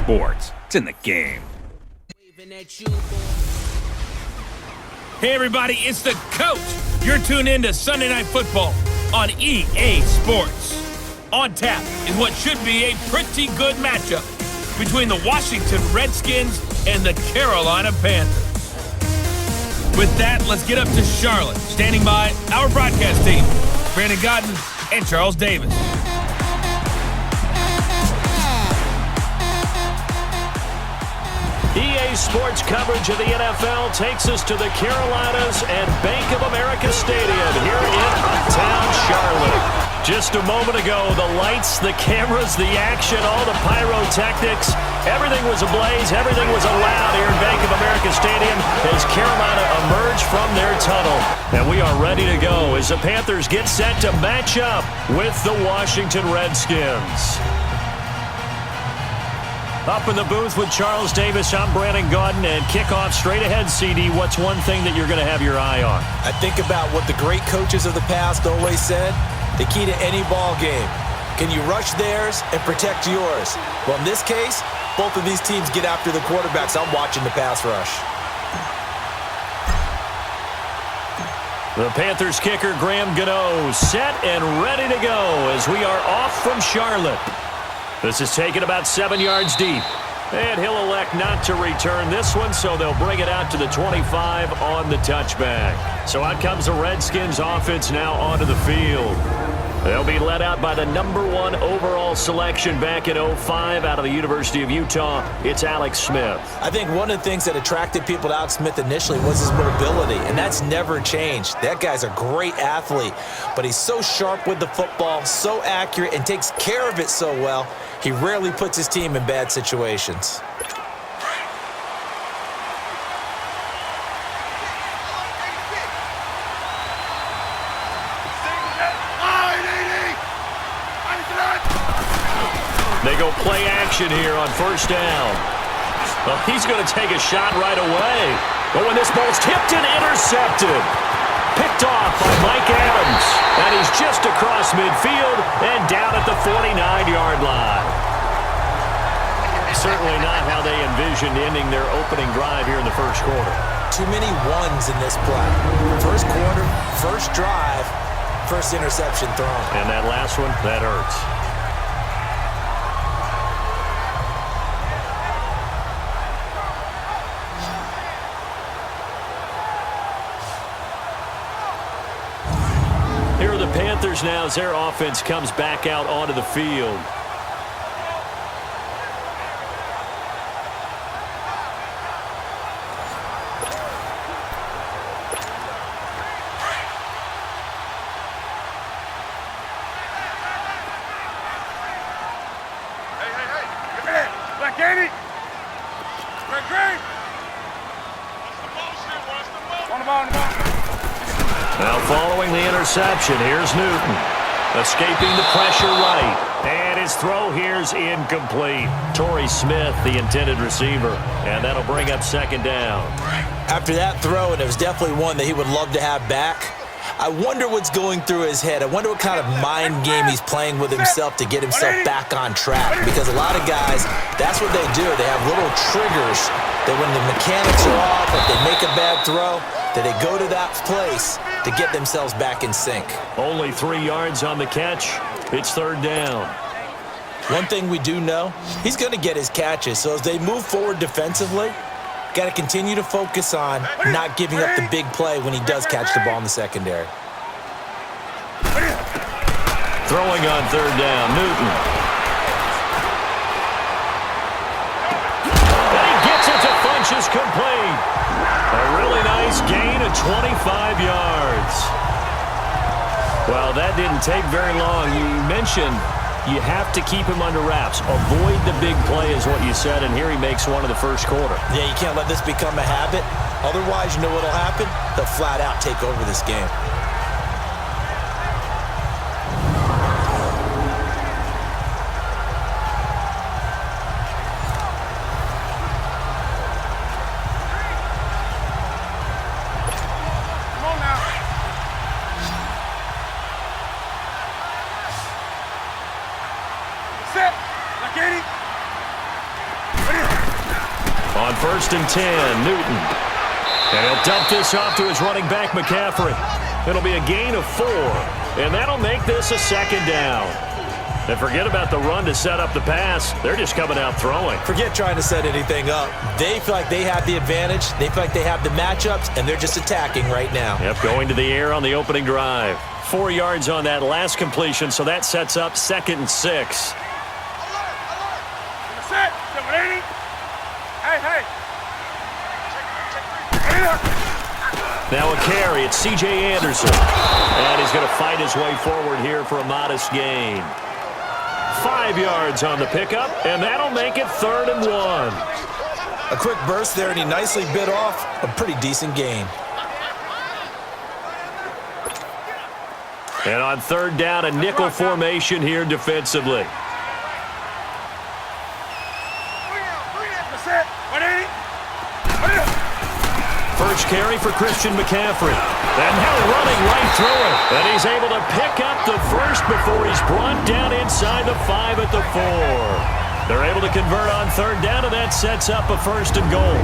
Sports. It's in the game. Hey everybody, it's the coach. You're tuned in to Sunday Night Football on EA Sports. On tap is what should be a pretty good matchup between the Washington Redskins and the Carolina Panthers. With that, let's get up to Charlotte. Standing by, our broadcast team, Brandon Godden and Charles Davis. EA Sports coverage of the NFL takes us to the Carolinas and Bank of America Stadium here in Uptown Charlotte. Just a moment ago, the lights, the cameras, the action, all the pyrotechnics, everything was ablaze, everything was allowed here in Bank of America Stadium as Carolina emerged from their tunnel. And we are ready to go as the Panthers get set to match up with the Washington Redskins. Up in the booth with Charles Davis, I'm Brandon Gaudin, and kickoff straight ahead, CD. What's one thing that you're going to have your eye on? I think about what the great coaches of the past always said. The key to any ball game. Can you rush theirs and protect yours? Well, in this case, both of these teams get after the quarterbacks. I'm watching the pass rush. The Panthers kicker, Graham Gano, set and ready to go as we are off from Charlotte. This is taken about 7 yards deep. And he'll elect not to return this one, so they'll bring it out to the 25 on the touchback. So out comes the Redskins offense now onto the field. They'll be led out by the #1 overall selection back in 2005 out of the University of Utah. It's Alex Smith. I think one of the things that attracted people to Alex Smith initially was his mobility, and that's never changed. That guy's a great athlete, but he's so sharp with the football, so accurate, and takes care of it so well. He rarely puts his team in bad situations. They go play action here on first down. Well, he's going to take a shot right away. But when this ball's tipped and intercepted. Picked off by Mike Adams. And he's just across midfield and down at the 49-yard line. Certainly not how they envisioned ending their opening drive here in the first quarter. Too many ones in this play. First quarter, first drive, first interception thrown. And that last one, that hurts. Here are the Panthers now as their offense comes back out onto the field. Now following the interception, here's Newton. Escaping the pressure right. And his throw here's incomplete. Torrey Smith, the intended receiver. And that'll bring up second down. After that throw, and it was definitely one that he would love to have back, I wonder what's going through his head. I wonder what kind of mind game he's playing with himself to get himself back on track. Because a lot of guys, that's what they do. They have little triggers that when the mechanics are off, if they make a bad throw, that they go to that place to get themselves back in sync. Only 3 yards on the catch. It's third down. One thing we do know, he's going to get his catches. So as they move forward defensively, got to continue to focus on not giving up the big play when he does catch the ball in the secondary. Throwing on third down, Newton. And he gets it to Funchess complete. A really nice gain of 25 yards. Well, that didn't take very long. You mentioned you have to keep him under wraps. Avoid the big play is what you said, and here he makes one in the first quarter. Yeah, you can't let this become a habit. Otherwise, you know what will happen? They'll flat out take over this game. first and 10, Newton. And he'll dump this off to his running back, McCaffrey. It'll be a gain of 4, and that'll make this a second down. And forget about the run to set up the pass. They're just coming out throwing. Forget trying to set anything up. They feel like they have the advantage. They feel like they have the matchups, and they're just attacking right now. Yep, going to the air on the opening drive. 4 yards on that last completion, so that sets up 2nd and 6. Now a carry. It's C.J. Anderson. And he's going to fight his way forward here for a modest gain. 5 yards on the pickup, and that'll make it 3rd and 1. A quick burst there, and he nicely bit off a pretty decent gain. And on 3rd down, a nickel formation here defensively. First carry for Christian McCaffrey. And now running right through it. And he's able to pick up the first before he's brought down inside the 5 at the 4. They're able to convert on 3rd down, and that sets up a 1st and goal.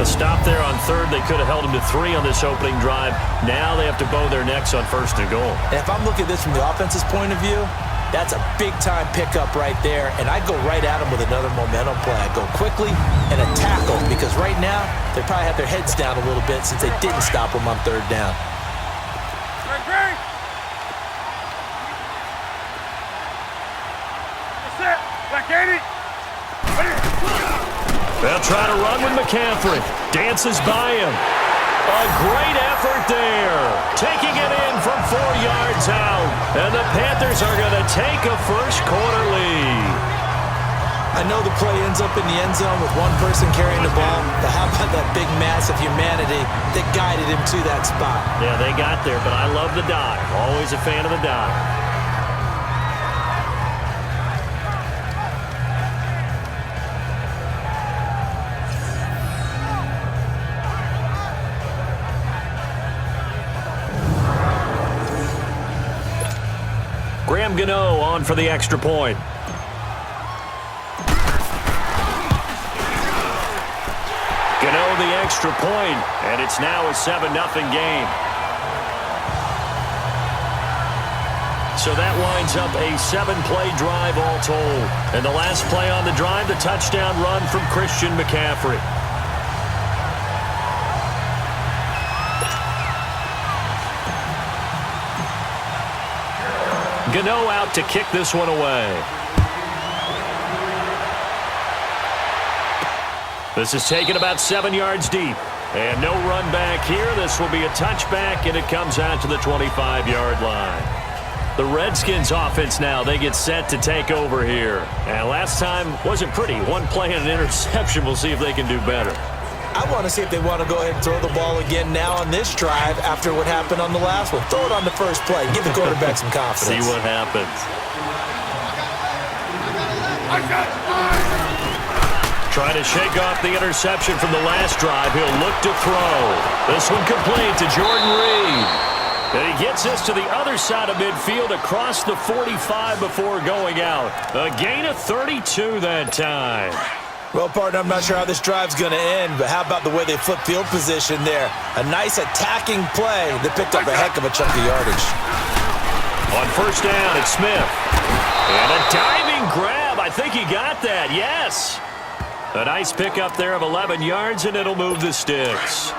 A stop there on 3rd. They could have held him to 3 on this opening drive. Now they have to bow their necks on 1st and goal. And if I'm looking at this from the offense's point of view, that's a big-time pickup right there, and I'd go right at him with another momentum play. I'd go quickly and a tackle, because right now they probably have their heads down a little bit since they didn't stop him on 3rd down. They'll try to run with McCaffrey. Dances by him. A great effort there. Taking it in from 4 yards out. And the Panthers are going to take a first-quarter lead. I know the play ends up in the end zone with one person carrying the ball, but how about that big mass of humanity that guided him to that spot? Yeah, they got there, but I love the dive. Always a fan of the dive. Graham Gano on for the extra point. Gano the extra point, and it's now a 7-0 game. So that winds up a 7-play drive all told. And the last play on the drive, the touchdown run from Christian McCaffrey. Gano out to kick this one away. This is taken about 7 yards deep. And no run back here. This will be a touchback, and it comes out to the 25-yard line. The Redskins offense now, they get set to take over here. And last time wasn't pretty. One play and an interception. We'll see if they can do better. I want to see if they want to go ahead and throw the ball again now on this drive after what happened on the last one. Throw it on the first play. Give the quarterback some confidence. See what happens. Trying to shake off the interception from the last drive. He'll look to throw. This one complete to Jordan Reed. And he gets this to the other side of midfield across the 45 before going out. A gain of 32 that time. Well, partner, I'm not sure how this drive's going to end, but how about the way they flip field position there? A nice attacking play that picked up a heck of a chunk of yardage. On 1st down, it's Smith. And a diving grab. I think he got that, yes. A nice pickup there of 11 yards, and it'll move the sticks.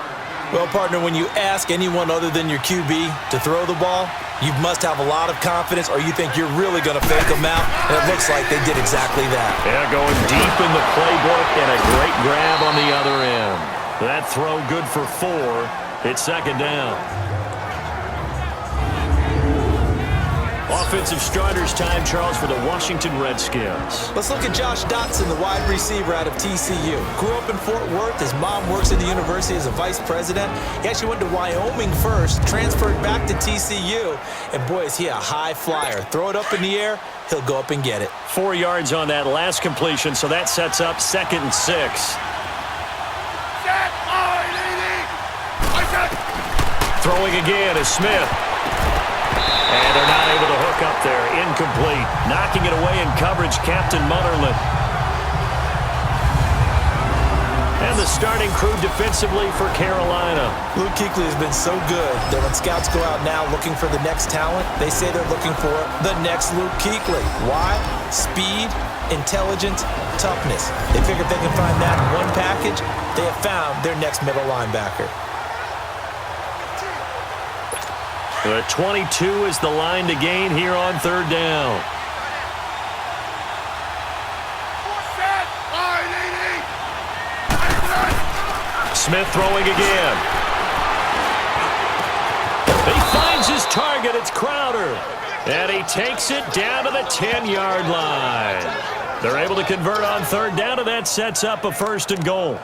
Well, partner, when you ask anyone other than your QB to throw the ball, you must have a lot of confidence, or you think you're really going to fake them out, and it looks like they did exactly that. Yeah, going deep in the playbook, and a great grab on the other end. That throw good for 4. It's 2nd down. Offensive starters time, Charles, for the Washington Redskins. Let's look at Josh Dotson, the wide receiver out of TCU. Grew up in Fort Worth. His mom works at the university as a vice president. He actually went to Wyoming first, transferred back to TCU, and boy, is he a high flyer. Throw it up in the air, he'll go up and get it. 4 yards on that last completion, so that sets up 2nd and 6. Throwing again is Smith. And they're not able to hook up there. Incomplete. Knocking it away in coverage, Captain Mutterland. And the starting crew defensively for Carolina. Luke Kuechly has been so good that when scouts go out now looking for the next talent, they say they're looking for the next Luke Kuechly. Why? Speed, intelligence, toughness. They figure if they can find that in one package, they have found their next middle linebacker. The 22 is the line to gain here on third down. Smith throwing again. He finds his target. It's Crowder. And he takes it down to the 10-yard line. They're able to convert on third down, and that sets up a 1st and goal.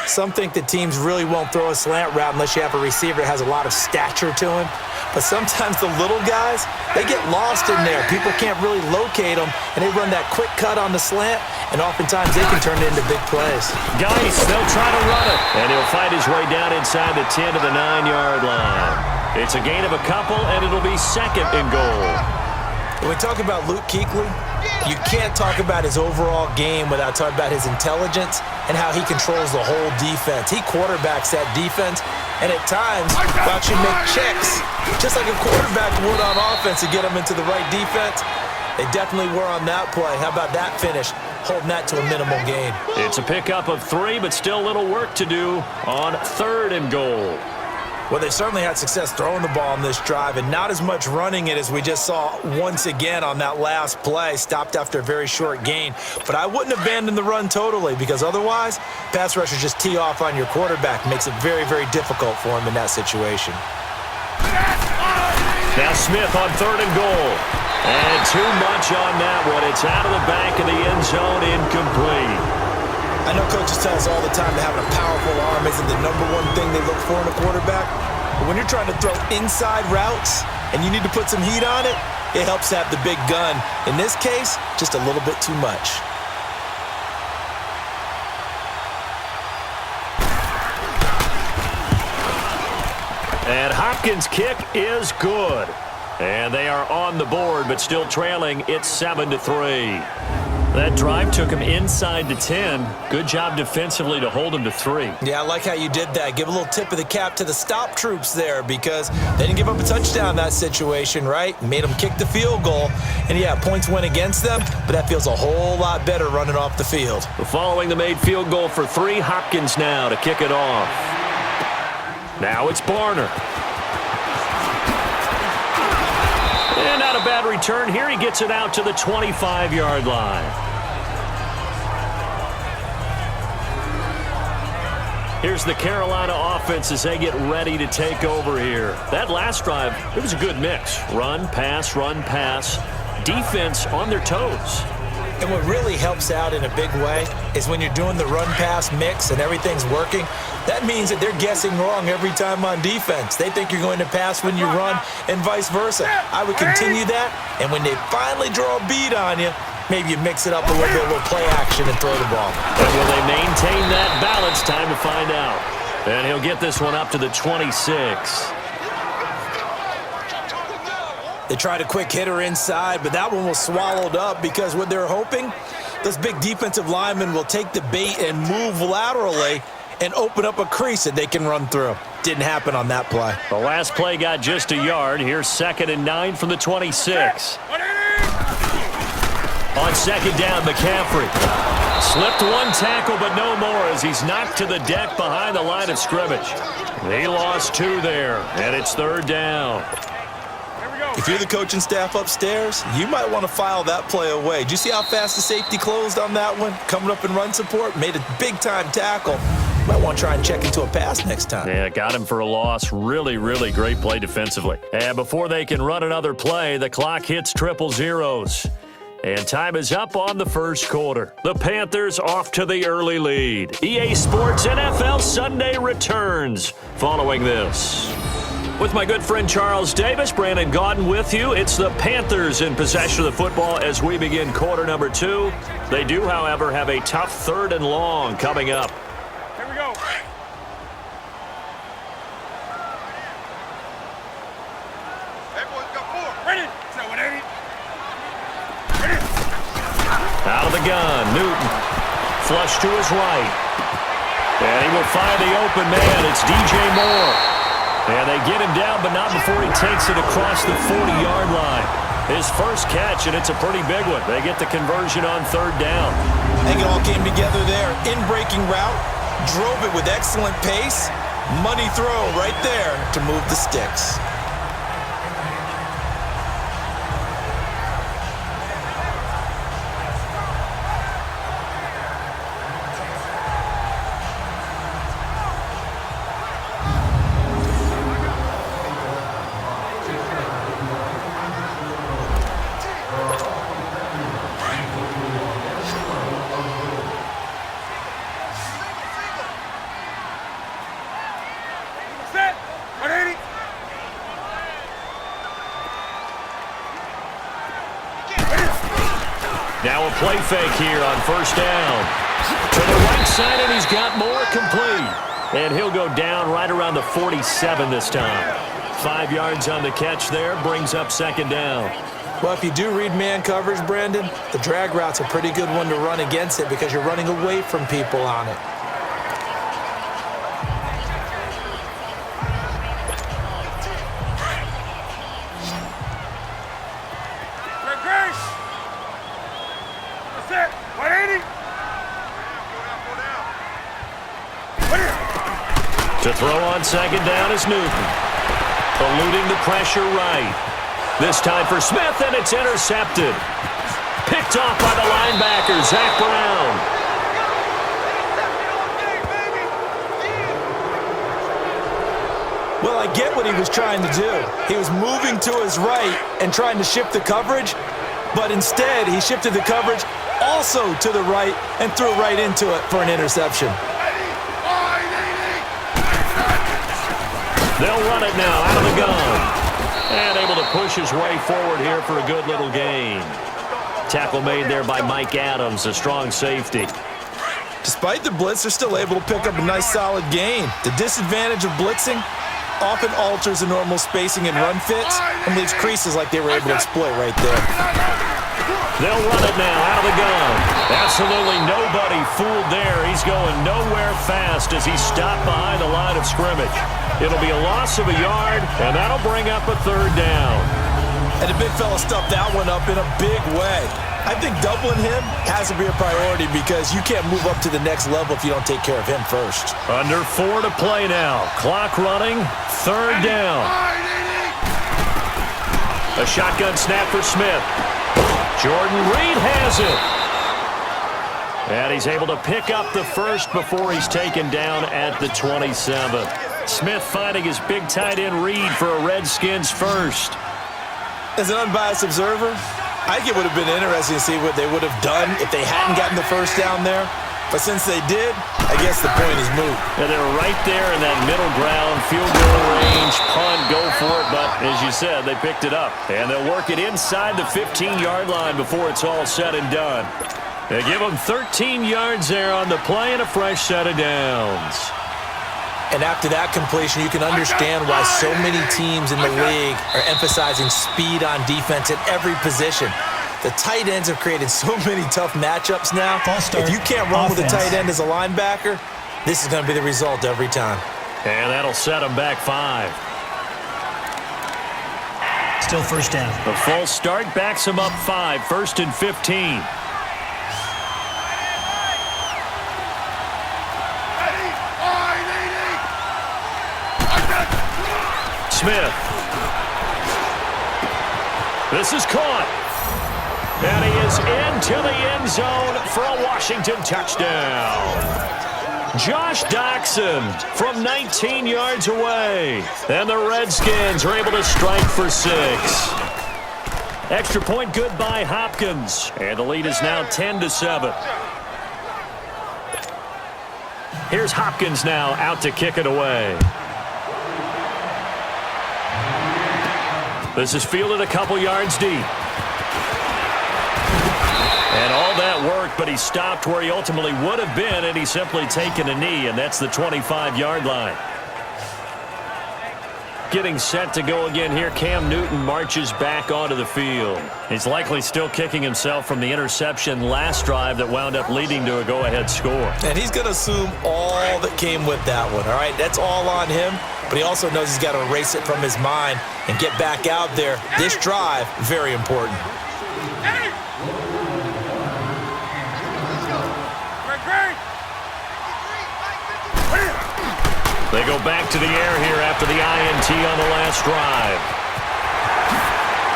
Some think that teams really won't throw a slant route unless you have a receiver that has a lot of stature to him. But sometimes the little guys, they get lost in there. People can't really locate them, and they run that quick cut on the slant, and oftentimes they can turn it into big plays. Geis, they'll try to run it, and he'll fight his way down inside the 10 to the 9-yard line. It's a gain of a couple, and it'll be 2nd and goal. When we talk about Luke Kuechly, you can't talk about his overall game without talking about his intelligence and how he controls the whole defense. He quarterbacks that defense, and at times will actually make checks, just like a quarterback would on offense to get them into the right defense. They definitely were on that play. How about that finish, holding that to a minimal gain? It's a pickup of 3, but still a little work to do on 3rd and goal. Well, they certainly had success throwing the ball on this drive and not as much running it as we just saw once again on that last play, stopped after a very short gain. But I wouldn't abandon the run totally because otherwise, pass rushers just tee off on your quarterback. Makes it very, very difficult for him in that situation. Now Smith on 3rd and goal. And too much on that one. It's out of the back of the end zone, incomplete. I know coaches tell us all the time that having a powerful arm isn't the #1 thing they look for in a quarterback. But when you're trying to throw inside routes and you need to put some heat on it, it helps to have the big gun. In this case, just a little bit too much. And Hopkins' kick is good. And they are on the board, but still trailing. It's 7-3. That drive took him inside to 10. Good job defensively to hold him to 3. Yeah, I like how you did that. Give a little tip of the cap to the stop troops there because they didn't give up a touchdown in that situation, right? Made them kick the field goal. And, yeah, points went against them, but that feels a whole lot better running off the field. Following the made field goal for 3, Hopkins now to kick it off. Now it's Barner. And not a bad return here. He gets it out to the 25-yard line. Here's the Carolina offense as they get ready to take over here. That last drive, it was a good mix. Run, pass, defense on their toes. And what really helps out in a big way is when you're doing the run-pass mix and everything's working, that means that they're guessing wrong every time on defense. They think you're going to pass when you run and vice versa. I would continue that, and when they finally draw a bead on you, maybe you mix it up a little bit, a little play action and throw the ball. And will they maintain that balance? Time to find out. And he'll get this one up to the 26. They tried a quick hitter inside, but that one was swallowed up because what they're hoping, those big defensive linemen will take the bait and move laterally and open up a crease that they can run through. Didn't happen on that play. The last play got just a yard. Here's 2nd and 9 from the 26. On 2nd down, McCaffrey. Slipped one tackle, but no more as he's knocked to the deck behind the line of scrimmage. He lost 2 there, and it's 3rd down. If you're the coaching staff upstairs, you might want to file that play away. Did you see how fast the safety closed on that one? Coming up in run support, made a big-time tackle. Might want to try and check into a pass next time. Yeah, got him for a loss. Really, really great play defensively. And before they can run another play, the clock hits triple zeros. And time is up on the first quarter. The Panthers off to the early lead. EA Sports NFL Sunday returns following this. With my good friend Charles Davis, Brandon Gaudin with you. It's the Panthers in possession of the football as we begin quarter number 2. They do, however, have a tough 3rd and long coming up. Here we go. Hey, boys, got 4. Ready? 780. Ready? Out of the gun, Newton. Flush to his right. And he will find the open man. It's DJ Moore. And they get him down, but not before he takes it across the 40-yard line. His first catch, and it's a pretty big one. They get the conversion on third down. I think it all came together there. In-breaking route, drove it with excellent pace. Money throw right there to move the sticks. Set. 180. Now a play fake here on first down. To the right side, and he's got more complete. And he'll go down right around the 47 this time. 5 yards on the catch there, brings up second down. Well, if you do read man coverage, Brandon, the drag route's a pretty good one to run against it because you're running away from people on it. Great. That's it. 180. To throw on second down is Newton. Eluding the pressure right. This time for Smith, and it's intercepted. Picked off by the linebacker, Zach Brown. Well, I get what he was trying to do. He was moving to his right and trying to shift the coverage, but instead he shifted the coverage also to the right and threw right into it for an interception. They'll run it now out of the gun. And able to push his way forward here for a good little gain. Tackle made there by Mike Adams, a strong safety. Despite the blitz, they're still able to pick up a nice solid gain. The disadvantage of blitzing often alters the normal spacing and run fits and leaves creases like they were able to exploit right there. They'll run it now out of the gun. Absolutely nobody fooled there. He's going nowhere fast as he stopped behind the line of scrimmage. It'll be a loss of a yard, and that'll bring up a third down. And the big fella stuffed that one up in a big way. I think doubling him has to be a priority because you can't move up to the next level if you don't take care of him first. Under 4 to play now. Clock running, third down. A shotgun snap for Smith. Jordan Reed has it. And he's able to pick up the first before he's taken down at the 27. Smith finding his big tight end Reed for a Redskins first. As an unbiased observer, I think it would have been interesting to see what they would have done if they hadn't gotten the first down there. But since they did, I guess the point is moot. And they're right there in that middle ground, field goal range, punt, go for it. But as you said, they picked it up. And they'll work it inside the 15-yard line before it's all said and done. They give them 13 yards there on the play and a fresh set of downs. And after that completion, you can understand why so many teams in the league are emphasizing speed on defense at every position. The tight ends have created so many tough matchups now. If you can't run with a tight end as a linebacker, this is going to be the result every time. And that'll set them back 5. Still first down. The false start backs them up 5, 1st and 15. Smith. This is caught. And he is into the end zone for a Washington touchdown. Josh Doctson from 19 yards away. And the Redskins are able to strike for 6. Extra point good by Hopkins. And the lead is now 10-7. Here's Hopkins now out to kick it away. This is fielded a couple yards deep. And all that work, but he stopped where he ultimately would have been, and he's simply taken a knee, and that's the 25-yard line. getting set to go again here. Cam Newton marches back onto the field. He's likely still kicking himself from the interception last drive that wound up leading to a go-ahead score. And he's going to assume all that came with that one, all right? That's all on him, but he also knows he's got to erase it from his mind and get back out there. This drive, very important. They go back to the air here after the INT on the last drive.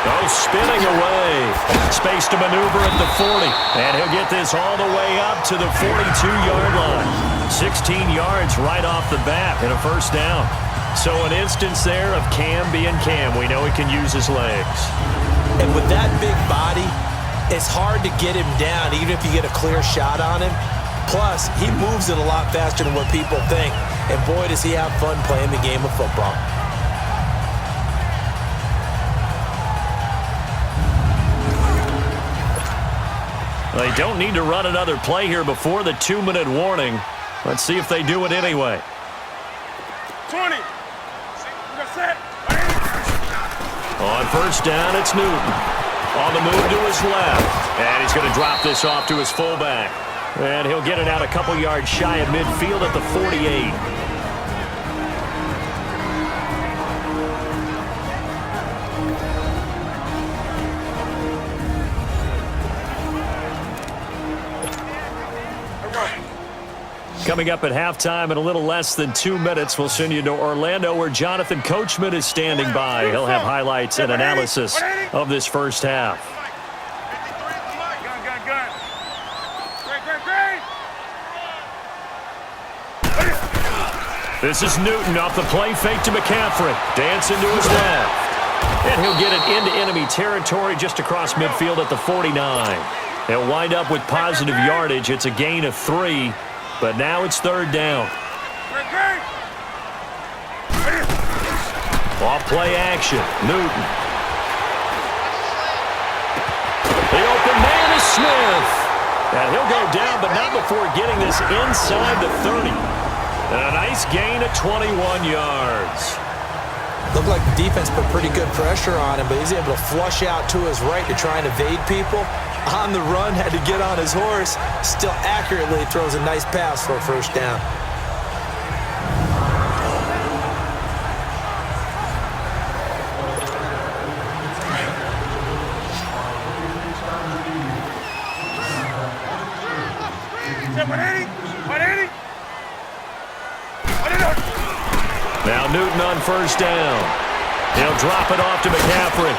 Goes spinning away. Space to maneuver at the 40. And he'll get this all the way up to the 42-yard line. 16 yards right off the bat and a first down. So an instance there of Cam being Cam. We know he can use his legs. And with that big body, it's hard to get him down even if you get a clear shot on him. Plus, he moves it a lot faster than what people think. And boy, does he have fun playing the game of football. They don't need to run another play here before the 2-minute warning. Let's see if they do it anyway. 20. On first down, it's Newton. On the move to his left. And he's going to drop this off to his fullback. And he'll get it out a couple yards shy of midfield at the 48. Coming up at halftime in a little less than 2 minutes, we'll send you to Orlando where Jonathan Coachman is standing by. He'll have highlights and analysis of this first half. This is Newton off the play fake to McCaffrey. Dancing to his left. And he'll get it into enemy territory just across midfield at the 49. He'll wind up with positive yardage. It's a gain of 3, but now it's third down. Off play action. Newton. The open man is Smith. And he'll go down, but not before getting this inside the 30. And a nice gain of 21 yards. Looked like the defense put pretty good pressure on him, but he's able to flush out to his right to try and evade people. On the run, had to get on his horse. Still accurately throws a nice pass for a first down. Now Newton on first down. He'll drop it off to McCaffrey.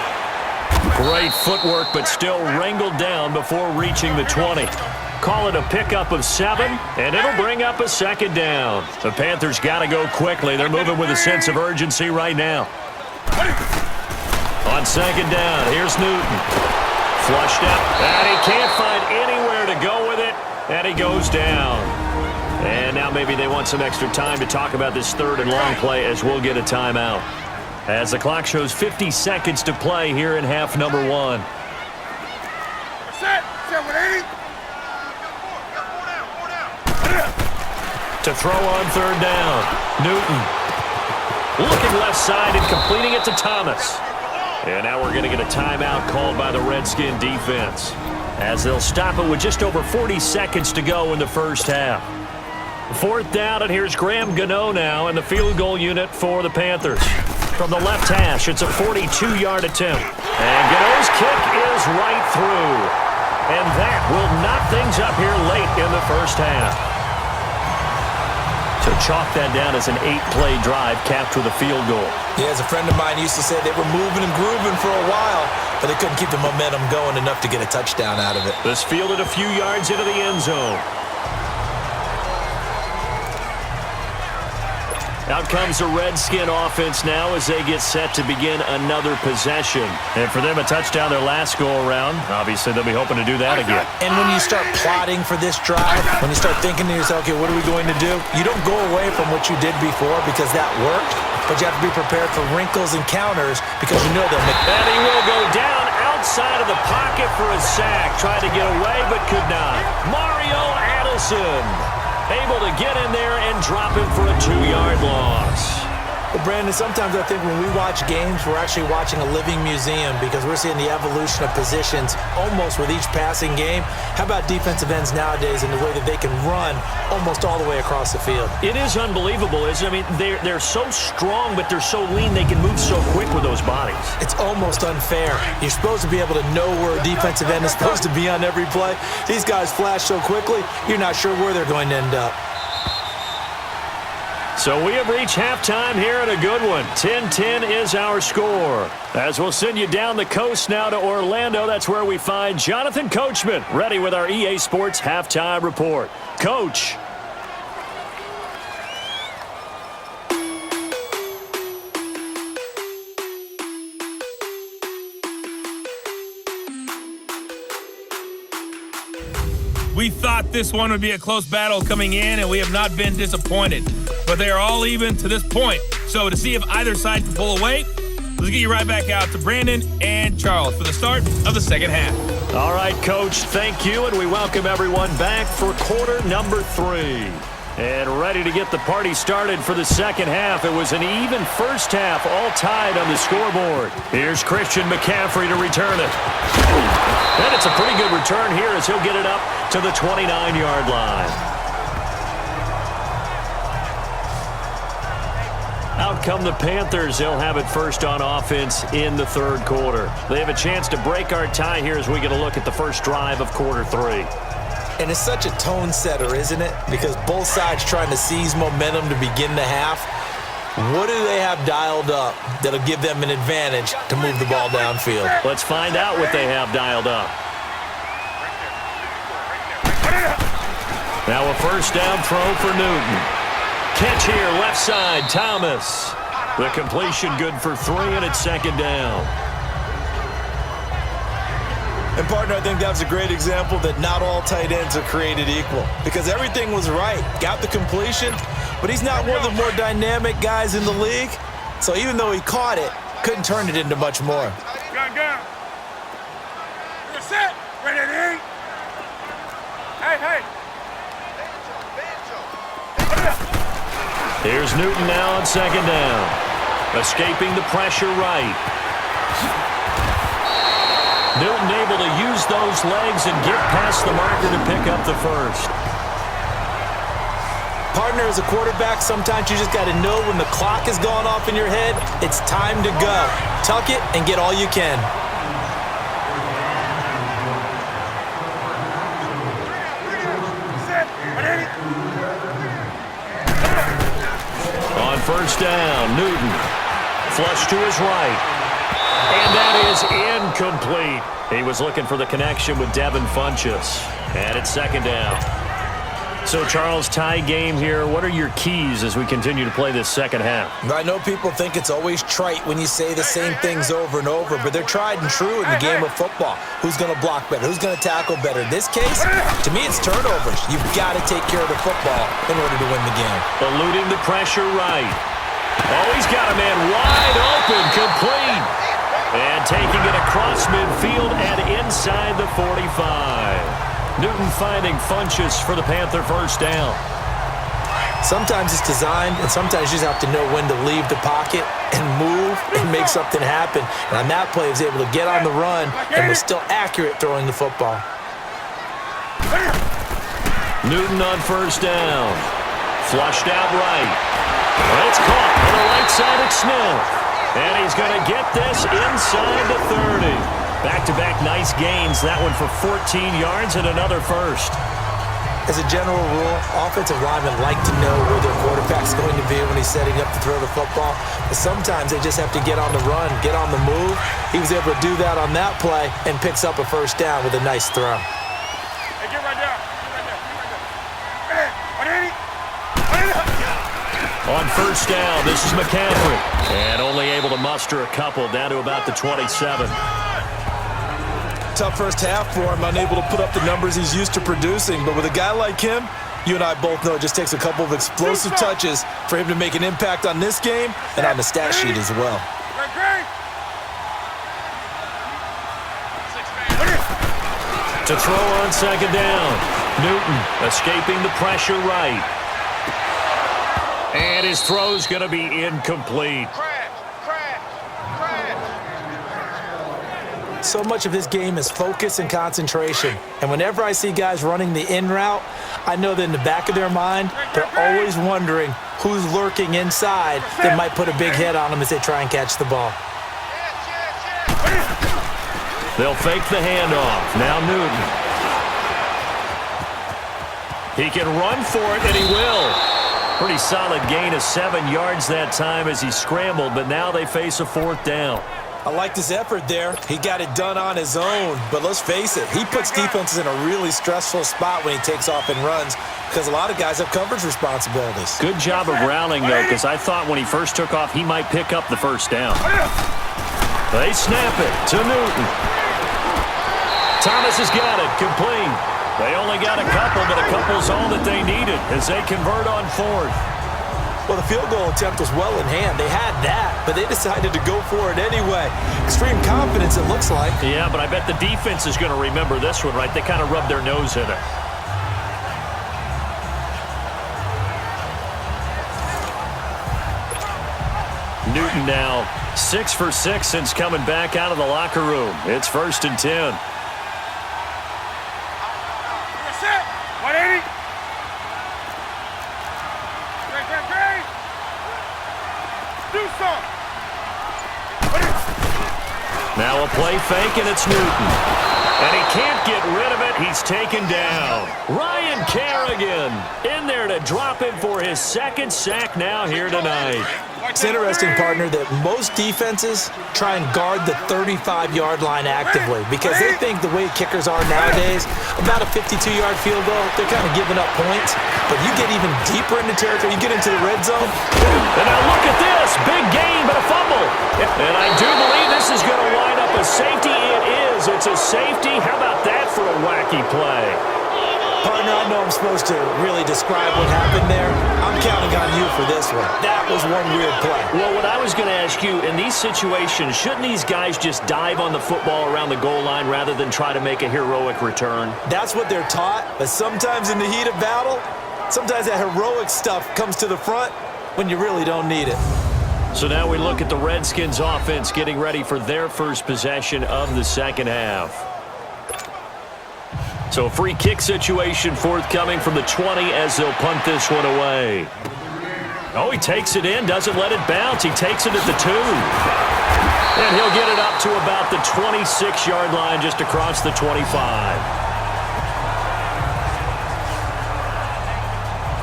Great footwork, but still wrangled down before reaching the 20. Call it a pickup of 7, and it'll bring up a second down. The Panthers got to go quickly. They're moving with a sense of urgency right now. On second down, here's Newton. Flushed out, and he can't find anywhere to go with it, and he goes down. And now maybe they want some extra time to talk about this third and long play as we'll get a timeout. As the clock shows 50 seconds to play here in half number 1. To throw on third down. Newton. Looking left side and completing it to Thomas. And now we're going to get a timeout called by the Redskin defense, as they'll stop it with just over 40 seconds to go in the first half. Fourth down, and here's Graham Gano now in the field goal unit for the Panthers. From the left hash, it's a 42-yard attempt. And Gano's kick is right through. And that will knock things up here late in the first half. So chalk that down as an 8-play drive capped with a field goal. Yeah, as a friend of mine used to say, they were moving and grooving for a while, but they couldn't keep the momentum going enough to get a touchdown out of it. This fielded a few yards into the end zone. Out comes the Redskin offense now as they get set to begin another possession. And for them, a touchdown their last go-around. Obviously, they'll be hoping to do that again. And when you start plotting for this drive, when you start thinking to yourself, okay, what are we going to do? You don't go away from what you did before because that worked, but you have to be prepared for wrinkles and counters because you know they'll make... And he will go down outside of the pocket for a sack. Tried to get away, but could not. Mario Addison able to get in there and drop him for a 2-yard loss. Well, Brandon, sometimes I think when we watch games, we're actually watching a living museum because we're seeing the evolution of positions almost with each passing game. How about defensive ends nowadays and the way that they can run almost all the way across the field? It is unbelievable, isn't it? I mean, they're so strong, but they're so lean, they can move so quick with those bodies. It's almost unfair. You're supposed to be able to know where a defensive end is supposed to be on every play. These guys flash so quickly, you're not sure where they're going to end up. So we have reached halftime here at a good one. 10-10 is our score. As we'll send you down the coast now to Orlando, that's where we find Jonathan Coachman, ready with our EA Sports Halftime Report. Coach. We thought this one would be a close battle coming in, and we have not been disappointed. But they are all even to this point. So to see if either side can pull away, let's get you right back out to Brandon and Charles for the start of the second half. All right, Coach, thank you, and we welcome everyone back for quarter number 3. And ready to get the party started for the second half. It was an even first half, all tied on the scoreboard. Here's Christian McCaffrey to return it. And it's a pretty good return here as he'll get it up to the 29-yard line. Out come the Panthers. They'll have it first on offense in the third quarter. They have a chance to break our tie here as we get a look at the first drive of quarter 3. And it's such a tone setter, isn't it? Because both sides trying to seize momentum to begin the half. What do they have dialed up that'll give them an advantage to move the ball downfield? Let's find out what they have dialed up. Now a first down throw for Newton. Catch here, left side, Thomas. The completion good for 3, and it's second down. And, partner, I think that was a great example that not all tight ends are created equal because everything was right. Got the completion, but he's not one of the more dynamic guys in the league. So even though he caught it, couldn't turn it into much more. Gun. You're set. Ready. Hey. Here's Newton now on second down. Escaping the pressure right. Newton able to use those legs and get past the marker to pick up the first. Partner, as a quarterback, sometimes you just got to know when the clock is going off in your head, it's time to go. Tuck it and get all you can. On first down, Newton. Flush to his right. And that is incomplete. He was looking for the connection with Devin Funchess. And it's second down. So, Charles, tie game here. What are your keys as we continue to play this second half? I know people think it's always trite when you say the same things over and over, but they're tried and true in the game of football. Who's going to block better? Who's going to tackle better? In this case, to me, it's turnovers. You've got to take care of the football in order to win the game. Eluding the pressure right. Oh, he's got a man wide open, complete. And taking it across midfield and inside the 45. Newton finding Funchess for the Panther first down. Sometimes it's designed, and sometimes you just have to know when to leave the pocket and move and make something happen. And on that play, he was able to get on the run and was still accurate throwing the football. Newton on first down. Flushed out right. It's caught on the right side at Smith. And he's going to get this inside the 30. Back-to-back nice gains. That one for 14 yards and another first. As a general rule, offensive linemen like to know where their quarterback's going to be when he's setting up to throw the football. But sometimes they just have to get on the run, get on the move. He was able to do that on that play and picks up a first down with a nice throw. Hey, get right there. On first down, this is McCaffrey. And only able to muster a couple down to about the 27. Tough first half for him, unable to put up the numbers he's used to producing. But with a guy like him, you and I both know it just takes a couple of explosive touches for him to make an impact on this game and on the stat sheet as well. To throw on second down. Newton escaping the pressure right. And his throw's going to be incomplete. So much of this game is focus and concentration. And whenever I see guys running the in route, I know that in the back of their mind, they're always wondering who's lurking inside that might put a big hit on them as they try and catch the ball. They'll fake the handoff. Now Newton. He can run for it, and he will. Pretty solid gain of 7 yards that time as he scrambled, but now they face a 4th down. I liked his effort there. He got it done on his own. But let's face it, he puts defenses in a really stressful spot when he takes off and runs because a lot of guys have coverage responsibilities. Good job of rallying, though, because I thought when he first took off, he might pick up the 1st down. They snap it to Newton. Thomas has got it, complete. They only got a couple, but a couple's all that they needed as they convert on 4th. Well, the field goal attempt was well in hand. They had that, but they decided to go for it anyway. Extreme confidence, it looks like. Yeah, but I bet the defense is going to remember this one, right? They kind of rubbed their nose in it. Newton now 6 for 6 since coming back out of the locker room. It's 1st and 10. 180. Do something. Now a play fake, and it's Newton. And he can't get rid of it. He's taken down. Ryan Kerrigan in there to drop him for his 2nd sack now here tonight. It's interesting, partner, that most defenses try and guard the 35-yard line actively because they think the way kickers are nowadays, about a 52-yard field goal, they're kind of giving up points. But you get even deeper into territory, you get into the red zone. And now look at this. Big gain, but a fumble. And I do believe this is going to wind up a safety. It is. It's a safety. How about that for a wacky play? Partner, I know I'm supposed to really describe what happened there. I'm counting on you for this one. That was one weird play. Well, what I was going to ask you, in these situations, shouldn't these guys just dive on the football around the goal line rather than try to make a heroic return? That's what they're taught, but sometimes in the heat of battle, sometimes that heroic stuff comes to the front when you really don't need it. So now we look at the Redskins offense getting ready for their first possession of the 2nd half. So a free kick situation forthcoming from the 20 as they'll punt this one away. Oh, he takes it in, doesn't let it bounce. He takes it at the 2. And he'll get it up to about the 26-yard line just across the 25.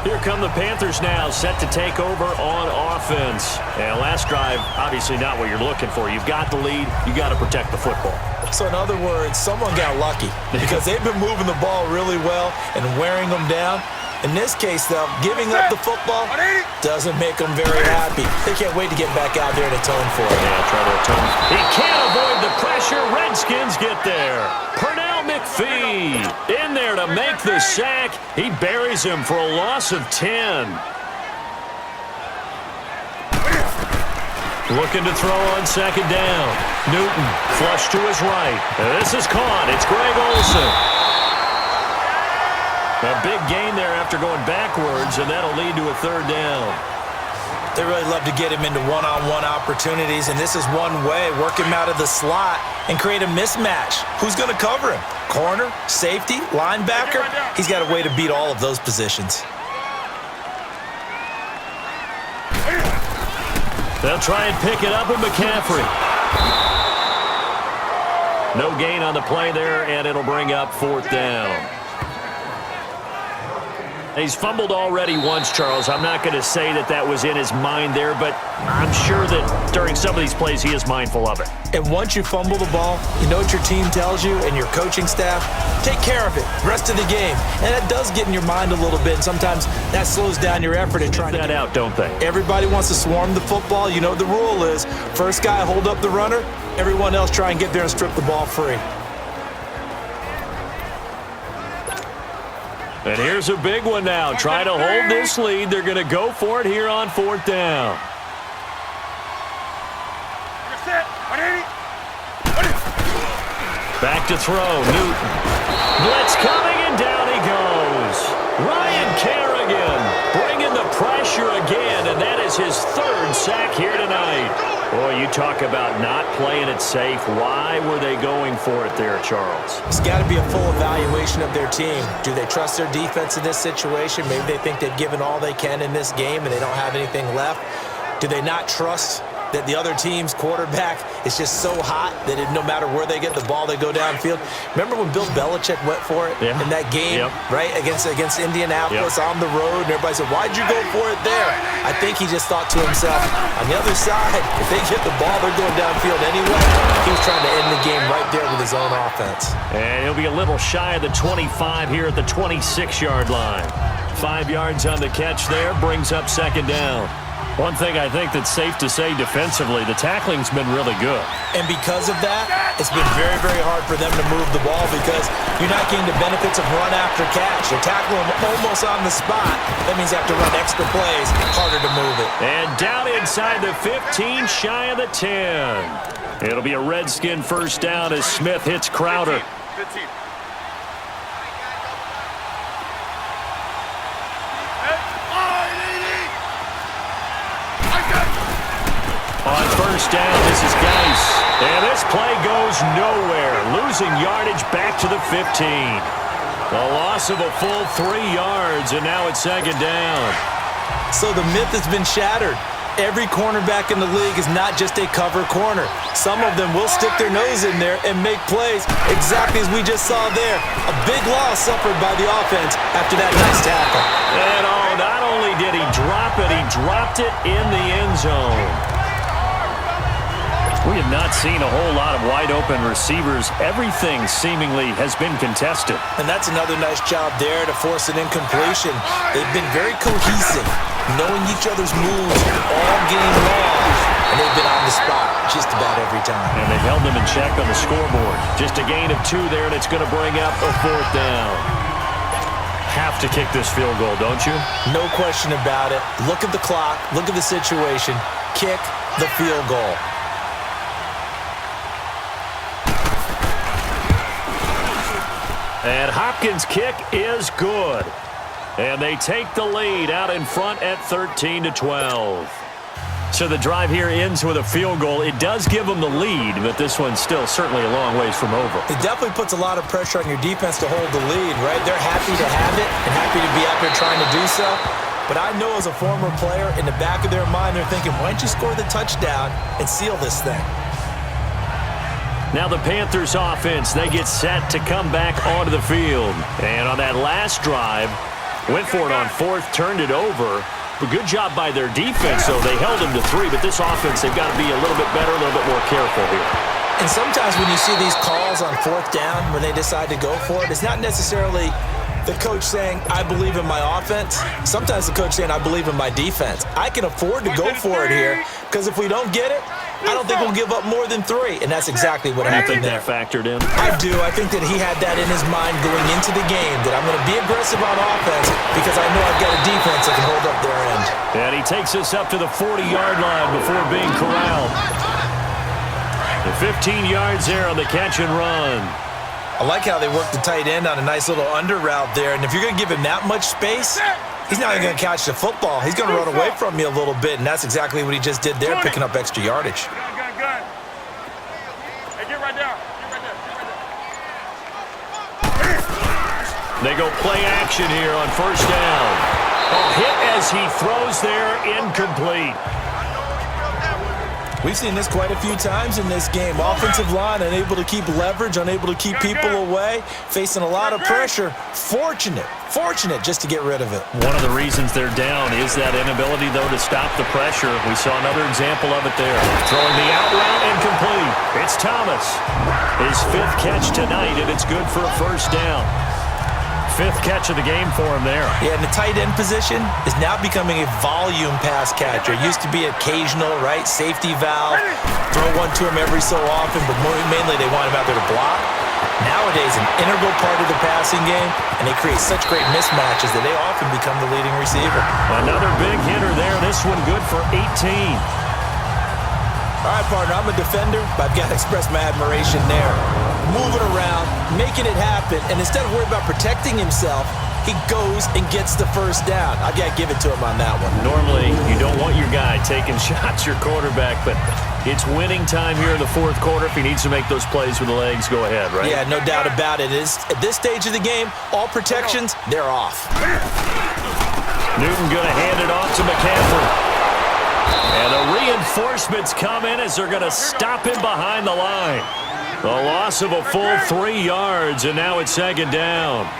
Here come the Panthers now, set to take over on offense. And last drive, obviously not what you're looking for. You've got the lead. You got to protect the football. So in other words, someone got lucky because they've been moving the ball really well and wearing them down. In this case, though, giving up the football doesn't make them very happy. They can't wait to get back out there and atone for it. Yeah, try to atone. He can't avoid the pressure. Redskins get there. Pernell McPhee in there to make the sack. He buries him for a loss of 10. Looking to throw on 2nd down. Newton flush to his right. And this is caught. It's Greg Olsen. A big gain there after going backwards, and that'll lead to a 3rd down. They really love to get him into one-on-one opportunities, and this is one way. Work him out of the slot and create a mismatch. Who's going to cover him? Corner, safety, linebacker? He's got a way to beat all of those positions. They'll try and pick it up with McCaffrey. No gain on the play there, and it'll bring up 4th down. He's fumbled already once, Charles. I'm not going to say that that was in his mind there, but I'm sure that during some of these plays he is mindful of it. And once you fumble the ball, you know what your team tells you and your coaching staff? Take care of it rest of the game. And that does get in your mind a little bit, and sometimes that slows down your effort in trying to get that out, don't they? Everybody wants to swarm the football. You know what the rule is. First guy hold up the runner, everyone else try and get there and strip the ball free. And here's a big one now. Try to hold this lead. They're going to go for it here on 4th down. Back to throw. Newton. Blitz coming, and down he goes. Ryan Kerrigan bringing the pressure again. And that is his third sack here tonight. Boy, you talk about not playing it safe. Why were they going for it there, Charles? It's got to be a full evaluation of their team. Do they trust their defense in this situation? Maybe they think they've given all they can in this game and they don't have anything left. Do they not trust that the other team's quarterback is just so hot that no matter where they get the ball, they go downfield? Remember when Bill Belichick went for it in that game, right, against Indianapolis on the road, and everybody said, why'd you go for it there? I think he just thought to himself, on the other side, if they get the ball, they're going downfield anyway. He was trying to end the game right there with his own offense. And he'll be a little shy of the 25 here at the 26-yard line. 5 yards on the catch there, brings up second down. One thing I think that's safe to say defensively, the tackling's been really good. And because of that, it's been very, very hard for them to move the ball because you're not getting the benefits of run after catch. They're tackling them almost on the spot. That means they have to run extra plays, harder to move it. And down inside the 15, shy of the 10. It'll be a Redskin first down as Smith hits Crowder. 15. On first down, this is Geis. And this play goes nowhere. Losing yardage back to the 15. A loss of a full 3 yards, and now it's second down. So the myth has been shattered. Every cornerback in the league is not just a cover corner. Some of them will stick their nose in there and make plays exactly as we just saw there. A big loss suffered by the offense after that nice tackle. And not only did he drop it, he dropped it in the end zone. We have not seen a whole lot of wide-open receivers. Everything seemingly has been contested. And that's another nice job there to force an incompletion. They've been very cohesive, knowing each other's moves all game long. And they've been on the spot just about every time. And they've held them in check on the scoreboard. Just a gain of 2 there, and it's going to bring up a fourth down. Have to kick this field goal, don't you? No question about it. Look at the clock. Look at the situation. Kick the field goal. And Hopkins' kick is good. And they take the lead out in front at 13-12. So the drive here ends with a field goal. It does give them the lead, but this one's still certainly a long ways from over. It definitely puts a lot of pressure on your defense to hold the lead, right? They're happy to have it and happy to be out there trying to do so. But I know as a former player, in the back of their mind, they're thinking, why don't you score the touchdown and seal this thing? Now the Panthers offense, they get set to come back onto the field. And on that last drive, went for it on fourth, turned it over. But good job by their defense, though. They held them to 3, but this offense, they've got to be a little bit better, a little bit more careful here. And sometimes when you see these calls on fourth down, when they decide to go for it, it's not necessarily the coach saying, I believe in my offense. Sometimes the coach saying, I believe in my defense. I can afford to go for it here, because if we don't get it, I don't think we'll give up more than 3, and that's exactly what happened there. That factored in? I do. I think that he had that in his mind going into the game, that I'm going to be aggressive on offense because I know I've got a defense that can hold up their end. And he takes us up to the 40-yard line before being corralled. The 15 yards there on the catch and run. I like how they work the tight end on a nice little under route there, and if you're going to give him that much space, he's not even going to catch the football. He's going to run away from you a little bit, and that's exactly what he just did there, picking up extra yardage. Gun. Hey, get right down. They go play action here on first down. Oh, hit as he throws there, incomplete. We've seen this quite a few times in this game. Offensive line unable to keep leverage, unable to keep people away, facing a lot of pressure. Fortunate just to get rid of it. One of the reasons they're down is that inability, though, to stop the pressure. We saw another example of it there. Throwing the out route incomplete. It's Thomas. His 5th catch tonight, and it's good for a first down. 5th catch of the game for him there. Yeah, and the tight end position is now becoming a volume pass catcher. It used to be occasional, right? Safety valve. Throw one to him every so often, but mainly they want him out there to block. Nowadays, an integral part of the passing game, and they create such great mismatches that they often become the leading receiver. Another big hitter there. This one good for 18. All right, partner, I'm a defender, but I've got to express my admiration there. moving around, making it happen, and instead of worrying about protecting himself, he goes and gets the first down. I got to give it to him on that one. Normally, you don't want your guy taking shots, your quarterback, but it's winning time here in the fourth quarter. If he needs to make those plays with the legs, go ahead, right? Yeah, no doubt about it. At this stage of the game, all protections, they're off. Newton going to hand it off to McCaffrey. And the reinforcements come in as they're going to stop him behind the line. A loss of a full 3 yards, and now it's second down.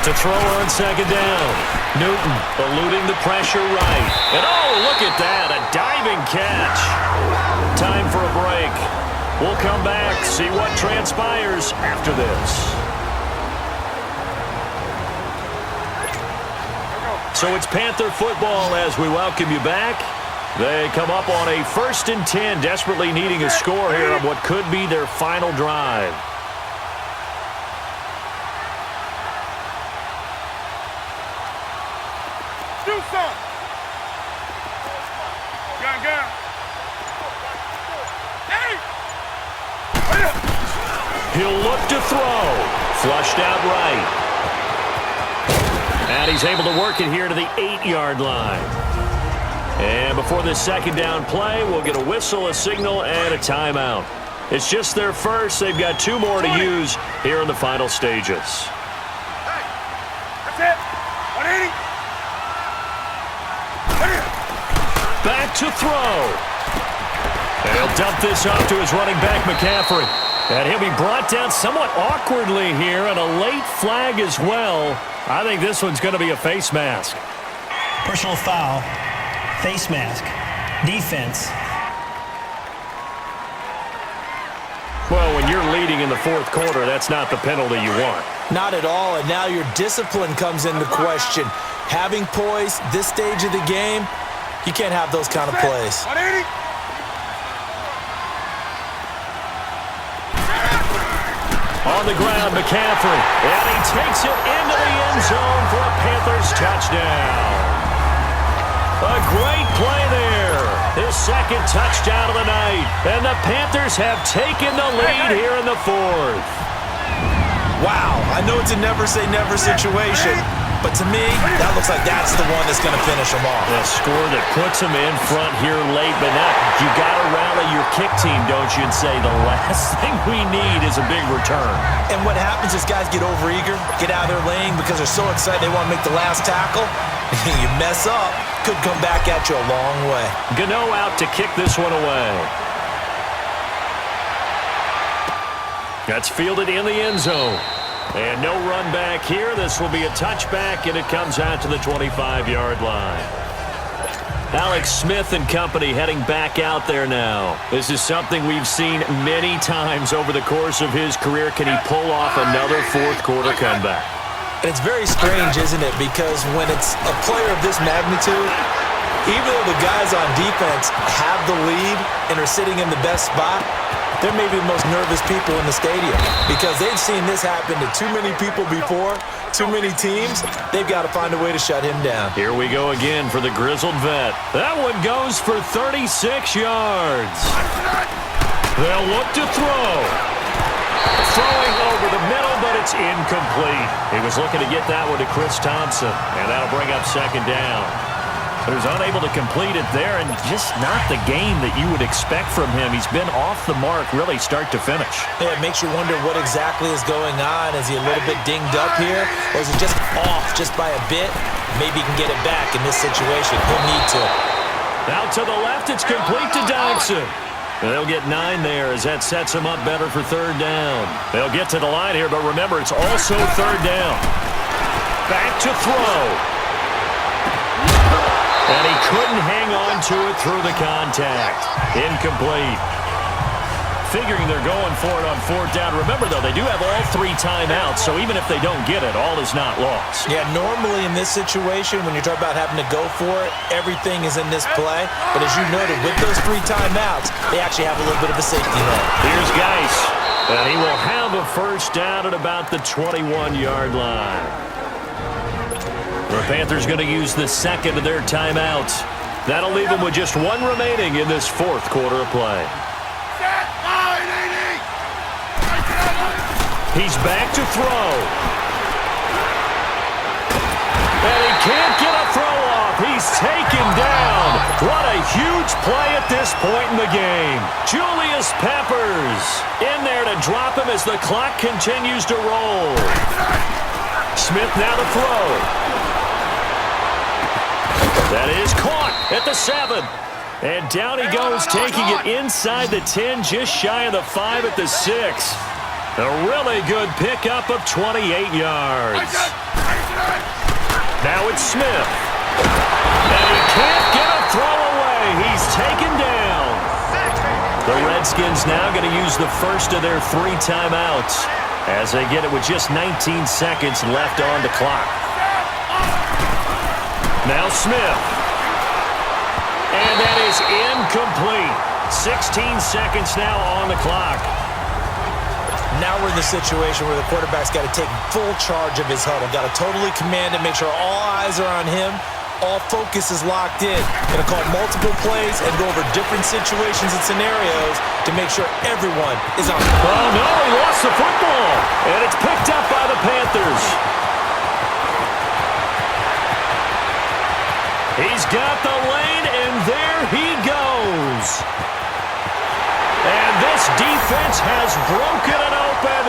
To throw on second down. Newton eluding the pressure right. And oh, look at that, a diving catch. Time for a break. We'll come back, see what transpires after this. So it's Panther football as we welcome you back. They come up on a 1st and 10, desperately needing a score here on what could be their final drive. He'll look to throw. Flushed out right. And he's able to work it here to the 8-yard line. And before this second down play, we'll get a whistle, a signal, and a timeout. It's just their first. They've got 2 more to use here in the final stages. That's it. 180. Back to throw. And he'll dump this off to his running back, McCaffrey. And he'll be brought down somewhat awkwardly here, and a late flag as well. I think this one's going to be a face mask. Personal foul. Face mask. Defense. Well, when you're leading in the fourth quarter, that's not the penalty you want. Not at all, and now your discipline comes into question. Having poise this stage of the game, you can't have those kind of plays. 180. On the ground, McCaffrey, and he takes it into the end zone for a Panthers touchdown. A great play there. His second touchdown of the night, and the Panthers have taken the lead here in the fourth. Wow, I know it's a never-say-never situation, but to me, that looks like that's the one that's going to finish them off. A score that puts them in front here late, but now you got to rally your kick team, don't you, and say the last thing we need is a big return. And what happens is guys get overeager, get out of their lane because they're so excited they want to make the last tackle. You mess up, could come back at you a long way. Gano out to kick this one away. That's fielded in the end zone. And no run back here. This will be a touchback, and it comes out to the 25-yard line. Alex Smith and company heading back out there now. This is something we've seen many times over the course of his career. Can he pull off another fourth-quarter comeback? And it's very strange, isn't it? Because when it's a player of this magnitude, even though the guys on defense have the lead and are sitting in the best spot, they're maybe the most nervous people in the stadium because they've seen this happen to too many people before, too many teams. They've got to find a way to shut him down. Here we go again for the grizzled vet. That one goes for 36 yards. They'll look to throw. Throwing over the middle, but it's incomplete. He was looking to get that one to Chris Thompson, and that'll bring up second down. But he was unable to complete it there, and just not the game that you would expect from him. He's been off the mark really start to finish. Yeah, it makes you wonder what exactly is going on. Is he a little bit dinged up here, or is he just off just by a bit? Maybe he can get it back in this situation. He'll need to. Out to the left, it's complete to Dodson. And they'll get 9 there as that sets him up better for third down. They'll get to the line here, but remember, it's also third down. Back to throw. And he couldn't hang on to it through the contact. Incomplete. Figuring they're going for it on fourth down. Remember, though, they do have all 3 timeouts, so even if they don't get it, all is not lost. Yeah, normally in this situation, when you talk about having to go for it, everything is in this play. But as you noted, with those 3 timeouts, they actually have a little bit of a safety net. Here's Geis, and he will have a first down at about the 21-yard line. The Panthers going to use the second of their timeouts. That'll leave him with just one remaining in this fourth quarter of play. He's back to throw. And he can't get a throw off. He's taken down. What a huge play at this point in the game. Julius Peppers in there to drop him as the clock continues to roll. Smith now to throw. That is caught at the 7. And down he goes, taking it inside the 10, just shy of the 5 at the 6. A really good pickup of 28 yards. Now it's Smith. And he can't get a throw away. He's taken down. The Redskins now going to use the first of their 3 timeouts as they get it with just 19 seconds left on the clock. Now Smith. And that is incomplete. 16 seconds now on the clock. Now we're in the situation where the quarterback's got to take full charge of his huddle. Got to totally command it, make sure all eyes are on him. All focus is locked in. Going to call multiple plays and go over different situations and scenarios to make sure everyone is on. Oh, no, he lost the football. And it's picked up by the Panthers. He's got the lane, and there he goes. And this defense has broken it open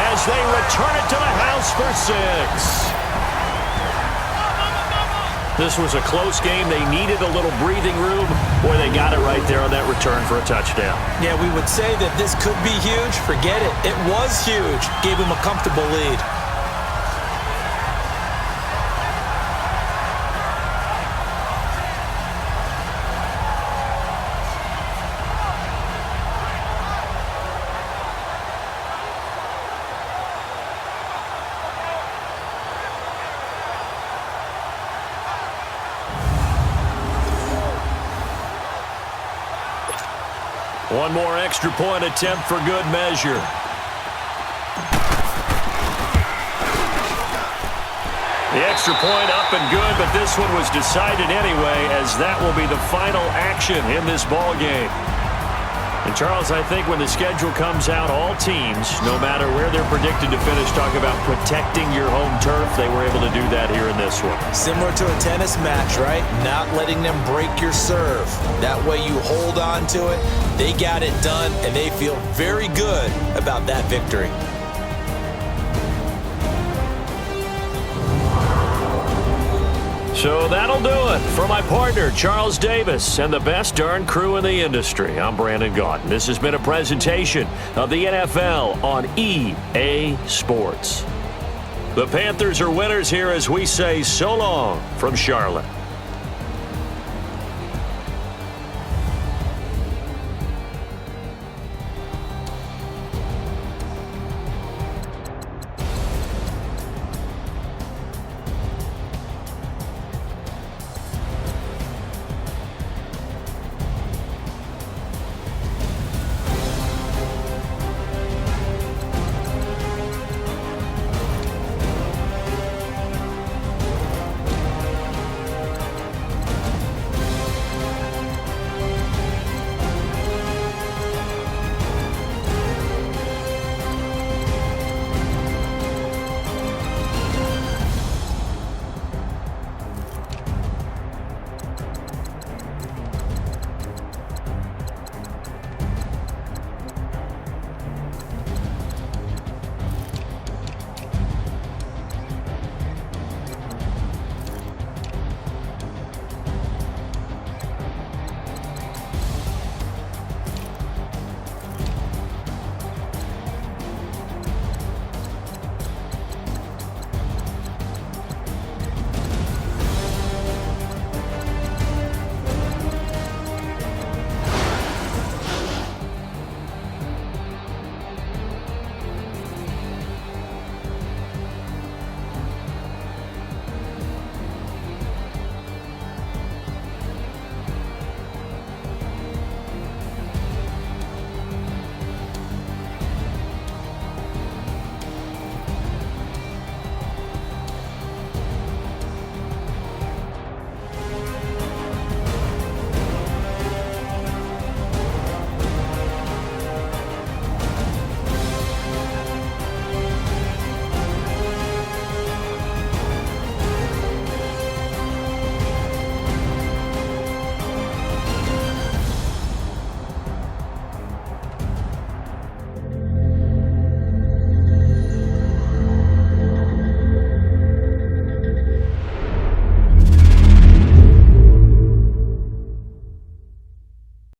as they return it to the house for 6. This was a close game. They needed a little breathing room. Boy, they got it right there on that return for a touchdown. Yeah, we would say that this could be huge. Forget it. It was huge. Gave him a comfortable lead. One more extra point attempt for good measure. The extra point up and good, but this one was decided anyway, as that will be the final action in this ball game. And Charles, I think when the schedule comes out, all teams, no matter where they're predicted to finish, talk about protecting your home turf. They were able to do that here in this one. Similar to a tennis match, right? Not letting them break your serve. That way you hold on to it. They got it done, and they feel very good about that victory. So that'll do it. For my partner, Charles Davis, and the best darn crew in the industry, I'm Brandon Gaudin. This has been a presentation of the NFL on EA Sports. The Panthers are winners here as we say so long from Charlotte.